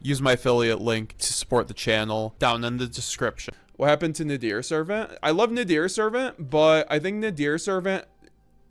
Use my affiliate link to support the channel down in the description. What happened to Nadir Servant? I love Nadir Servant, but I think Nadir Servant...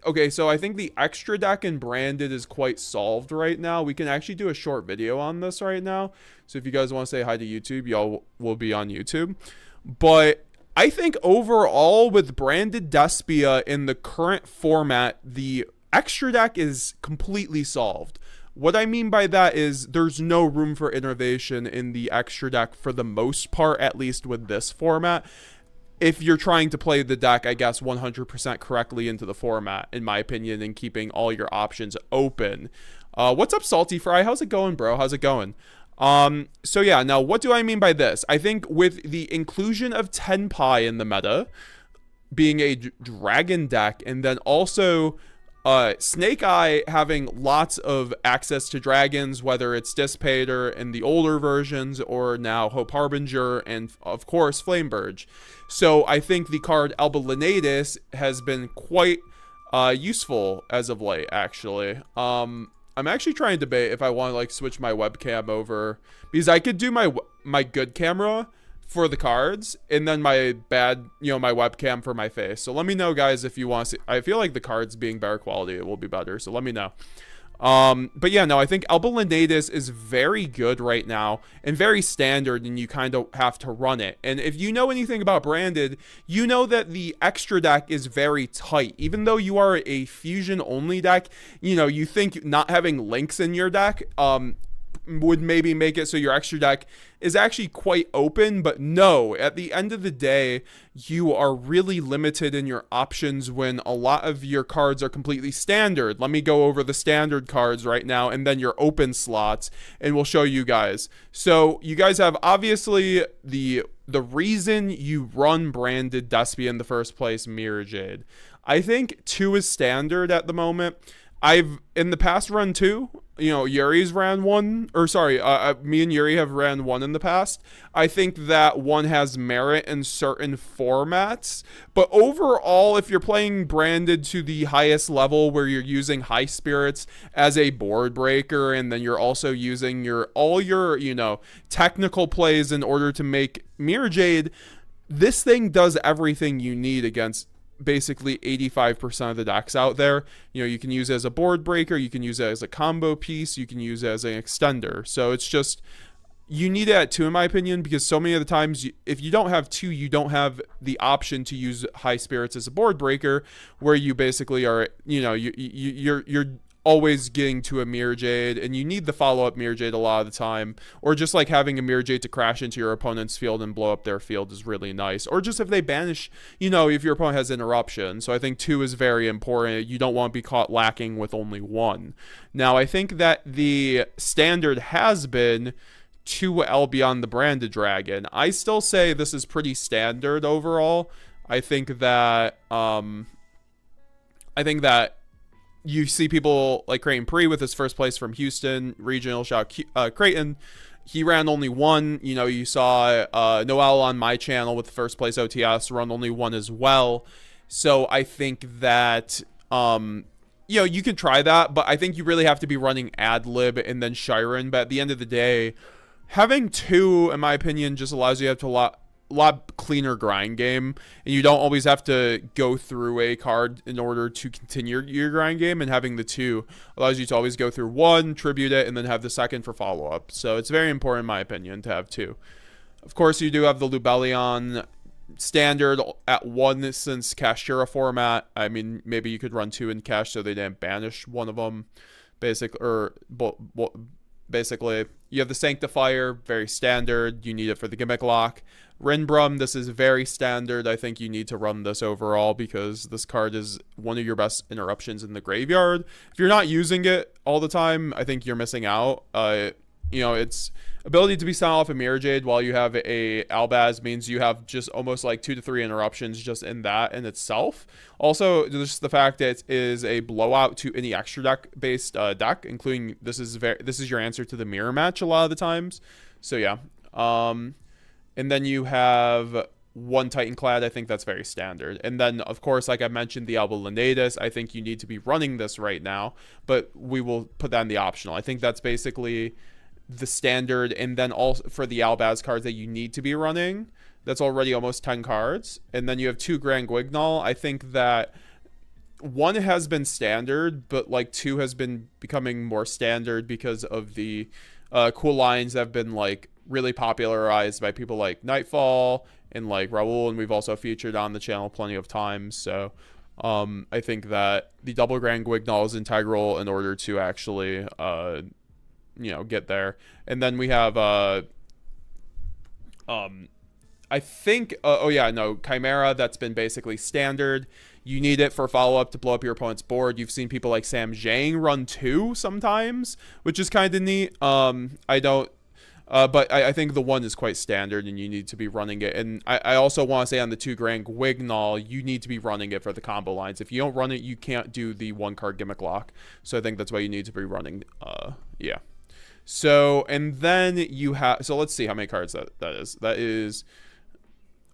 Okay, so I think the extra deck in Branded is quite solved right now. We can actually do a short video on this right now. So if you guys want to say hi to YouTube, y'all will be on YouTube. But I think overall with Branded Despia in the current format, the extra deck is completely solved. What I mean by that is there's no room for innovation in the extra deck for the most part, at least with this format. If you're trying to play the deck, I guess, 100% correctly into the format, in my opinion, and keeping all your options open. What's up, Salty Fry? How's it going, bro? How's it going? So yeah, now what do I mean by this? I think with the inclusion of Tenpai in the meta, being a dragon deck, and then also Snake Eye having lots of access to dragons, whether it's Dissipator in the older versions or now Hope Harbinger and of course Flameburge. So I think the card Albillinatus has been quite useful as of late, actually. I'm actually trying to debate if I want to like switch my webcam over, because I could do my good camera for the cards and then my bad, my webcam for my face. So let me know, guys, if you want to see. I feel like the cards being better quality, it will be better, so let me know. But yeah, no, I think Albillinatus is very good right now and very standard, and you kind of have to run it. And if you know anything about Branded, you know that the extra deck is very tight. Even though you are a fusion only deck, you think not having links in your deck would maybe make it so your extra deck is actually quite open, but no, at the end of the day, you are really limited in your options when a lot of your cards are completely standard. Let me go over the standard cards right now and then your open slots, and we'll show you guys. So you guys have obviously the reason you run Branded Despia in the first place, Mirror Jade. I think 2 is standard at the moment. I've in the past run 2, Yuri's ran 1, or sorry, me and Yuri have ran 1 in the past. I think that 1 has merit in certain formats, but overall, if you're playing Branded to the highest level where you're using High Spirits as a board breaker, and then you're also using all your technical plays in order to make Mirror Jade, this thing does everything you need against basically 85% of the decks out there. You can use it as a board breaker, you can use it as a combo piece, you can use it as an extender. So it's just, you need it at 2 in my opinion, because so many of the times if you don't have 2, you don't have the option to use High Spirits as a board breaker, where you basically are, you're always getting to a Mirror Jade, and you need the follow-up Mirror Jade a lot of the time, or just like having a Mirror Jade to crash into your opponent's field and blow up their field is really nice, or just if they banish, if your opponent has interruption. So I think 2 is very important. You don't want to be caught lacking with only 1. Now I think that the standard has been 2L beyond the Branded Dragon. I still say this is pretty standard overall. I think that you see people like Creighton Pre with his first place from Houston regional. Shout out Creighton. He ran only 1. You saw Noel on my channel with the first place OTS run only 1 as well. So I think that you can try that, but I think you really have to be running Adlib and then Shiren. But at the end of the day, having 2, in my opinion, just allows you to have a lot cleaner grind game, and you don't always have to go through a card in order to continue your grind game, and having the 2 allows you to always go through 1, tribute it, and then have the second for follow-up. So it's very important in my opinion to have 2. Of course, you do have the Lubellion standard at 1 since Kashira format. I mean, maybe you could run 2 in Cash so they didn't banish one of them. Basically, you have the Sanctifier, very standard. You need it for the gimmick lock. Rinbrum, this is very standard. I think you need to run this overall because this card is one of your best interruptions in the graveyard. If you're not using it all the time, I think you're missing out. Its ability to be sent off a Mirror Jade while you have a Albaz means you have just almost like 2 to 3 interruptions just in that in itself. Also, just the fact that it is a blowout to any extra deck based deck, including this is your answer to the mirror match a lot of the times. So yeah, and then you have 1 Titanclad. I think that's very standard. And then, of course, like I mentioned, the Albillinatus. I think you need to be running this right now, but we will put that in the optional. I think that's basically the standard, and then also for the Albaz cards that you need to be running. That's already almost 10 cards. And then you have 2 Grand Guignol. I think that 1 has been standard, but like 2 has been becoming more standard because of the cool lines that have been like really popularized by people like Nightfall and like Raul, and we've also featured on the channel plenty of times. So I think that the double Grand Guignol is integral in order to actually get there. And then we have I think Chimera, that's been basically standard. You need it for follow-up to blow up your opponent's board. You've seen people like Sam Zhang run 2 sometimes, which is kind of neat. But I think the 1 is quite standard, and you need to be running it. And I also want to say on the 2 Grand Guignol, you need to be running it for the combo lines. If you don't run it, you can't do the 1-card gimmick lock. So I think that's why you need to be running. Yeah. So, and then you have... So let's see how many cards that is. That is,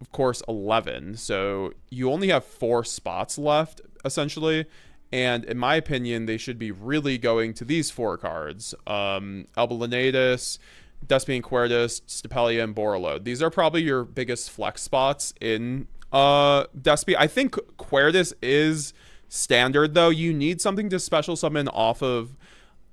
of course, 11. So you only have 4 spots left, essentially. And in my opinion, they should be really going to these 4 cards. Albalanetus, Despian Querdus, Stapelia, and Borreload. These are probably your biggest flex spots in Despia. I think Querdus is standard, though. You need something to special summon off of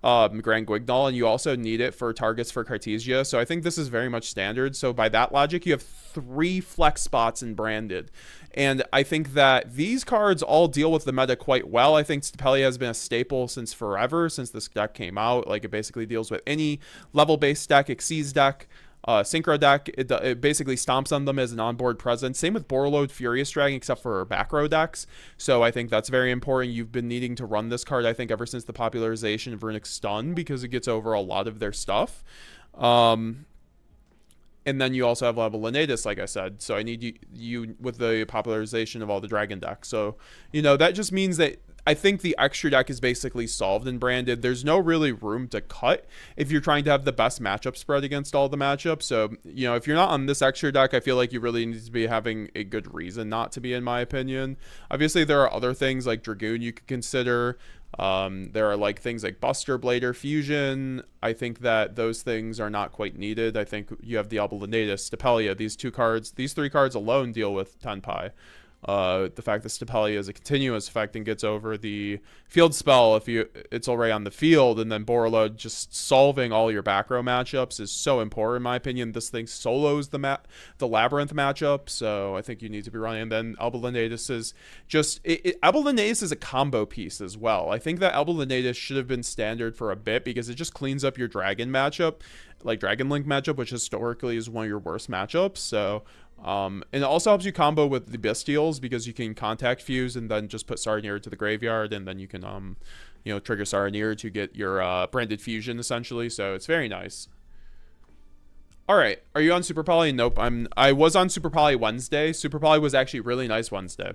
Grand Guignol, and you also need it for targets for Cartesia. So I think this is very much standard. So by that logic, you have 3 flex spots in Branded. And I think that these cards all deal with the meta quite well. I think Stapelia has been a staple since forever, since this deck came out. Like, it basically deals with any level-based deck, Xyz deck, Synchro deck. It basically stomps on them as an onboard presence. Same with Borreload, Furious Dragon, except for back row decks. So I think that's very important. You've been needing to run this card, I think, ever since the popularization of Runic Stun, because it gets over a lot of their stuff. And then you also have Albalanetus, like I said. So I need you with the popularization of all the dragon decks. So, that just means that I think the extra deck is basically solved in Branded. There's no really room to cut if you're trying to have the best matchup spread against all the matchups. So, if you're not on this extra deck, I feel like you really need to be having a good reason not to be, in my opinion. Obviously, there are other things like Dragoon you could consider. There are like things like Buster, Blader, Fusion. I think that those things are not quite needed. I think you have the Albalanetus, Stapelia. These 3 cards alone deal with Tenpai. The fact that Stapelia is a continuous effect and gets over the field spell if it's already on the field, and then Borreload just solving all your back row matchups is so important, in my opinion. This thing solos the Labyrinth matchup, so I think you need to be running. And then Albalanetus is just... Albalanetus is a combo piece as well. I think that Albalanetus should have been standard for a bit because it just cleans up your Dragon matchup, like Dragon Link matchup, which historically is one of your worst matchups, so... and it also helps you combo with the Bestials because you can contact fuse and then just put Sarnier to the graveyard, and then you can trigger Sarnier to get your branded fusion, essentially. So it's very nice. All right, are you on Super Poly? Nope, I was on Super Poly Wednesday. Super Poly was actually really nice Wednesday.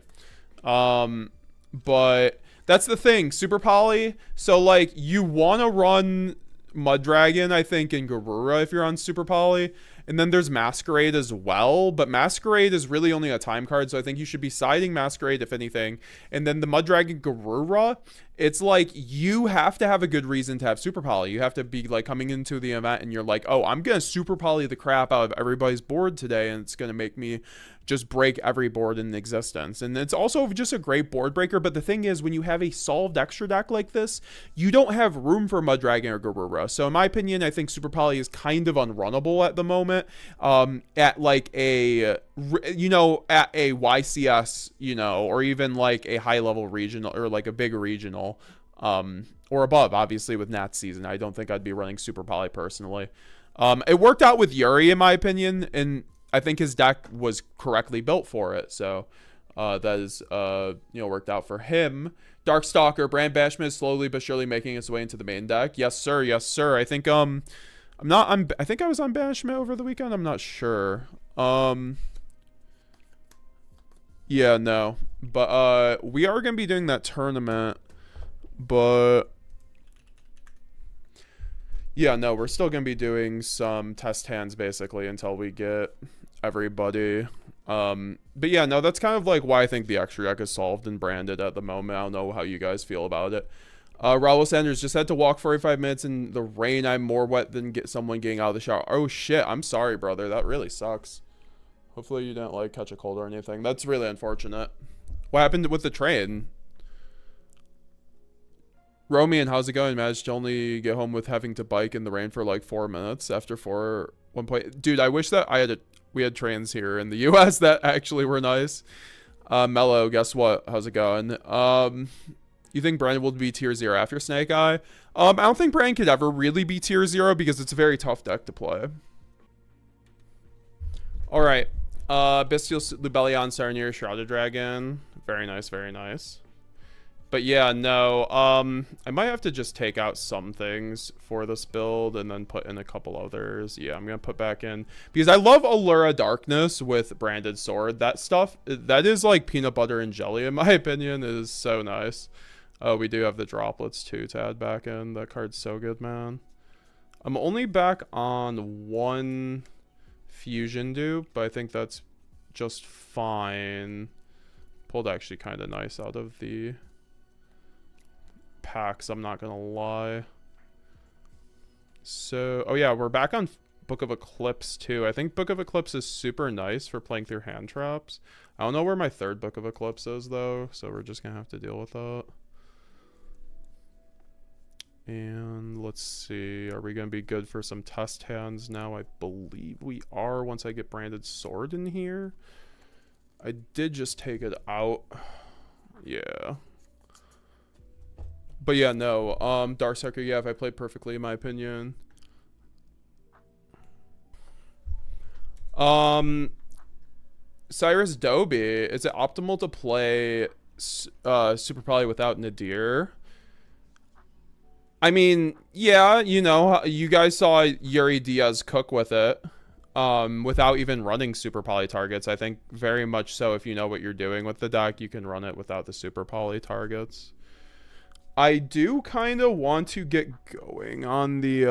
But that's the thing, Super Poly. So like, you want to run Mud Dragon, I think, and Garura if you're on Super Poly. And then there's Masquerade as well, but Masquerade is really only a time card, so I think you should be siding Masquerade if anything. And then the Mud Dragon Garura, it's like you have to have a good reason to have Super Poly. You have to be like coming into the event and you're like, oh, I'm going to Super Poly the crap out of everybody's board today, and it's going to make me just break every board in existence. And it's also just a great board breaker, but the thing is, when you have a solved extra deck like this, you don't have room for Mud Dragon or Garura. So in my opinion, I think Super Poly is kind of unrunnable at the moment. At like a YCS, or even like a high level regional or like a big regional, or above, obviously with Nat season. I don't think I'd be running Super Poly personally. It worked out with Yuri, in my opinion, and I think his deck was correctly built for it. So that is, worked out for him. Darkstalker, Brand Bashman is slowly but surely making its way into the main deck. Yes, sir. Yes, sir. I think, I think I was on Banishment over the weekend. I'm not sure. Yeah, no. But, we are going to be doing that tournament. But, yeah, no, we're still going to be doing some test hands, basically, until we get everybody. But, yeah, no, that's kind of, like, why I think the extra deck is solved and branded at the moment. I don't know how you guys feel about it. Raul Sanders just had to walk 45 minutes in the rain. I'm more wet than someone getting out of the shower. Oh shit, I'm sorry, brother. That really sucks. Hopefully you didn't like catch a cold or anything. That's really unfortunate. What happened with the train? Romian, how's it going? Managed to only get home with having to bike in the rain for like 4 minutes after 1 point. Dude, I wish that we had trains here in the US that actually were nice. Mello, guess what? How's it going? You think Brandon will be tier 0 after Snake Eye? I don't think Brandon could ever really be tier 0 because it's a very tough deck to play. Alright. Bestial Lubellion, Sarnier, Shrouded Dragon. Very nice, very nice. But yeah, no. I might have to just take out some things for this build and then put in a couple others. Yeah, I'm gonna put back in because I love Allura Darkness with Branded Sword. That stuff, that is like peanut butter and jelly in my opinion. It is so nice. Oh, we do have the droplets too to add back in. That card's so good, man. I'm only back on 1 fusion dupe, but I think that's just fine. Pulled actually kind of nice out of the packs, I'm not gonna lie. So, oh yeah, we're back on Book of Eclipse too. I think Book of Eclipse is super nice for playing through hand traps. I don't know where my 3rd Book of Eclipse is though, so we're just gonna have to deal with that. And let's see, are we gonna be good for some test hands now? I believe we are once I get Branded Sword in here. I did just take it out. Yeah. But yeah, no. Darksucker, yeah, if I played perfectly, in my opinion. Cyrus Dobie, is it optimal to play Super Poly without Nadir? I mean, yeah, you know, you guys saw Yuri Diaz cook with it. Without even running Super Poly targets. I think very much so if you know what you're doing with the deck, you can run it without the Super Poly targets. I do kind of want to get going on the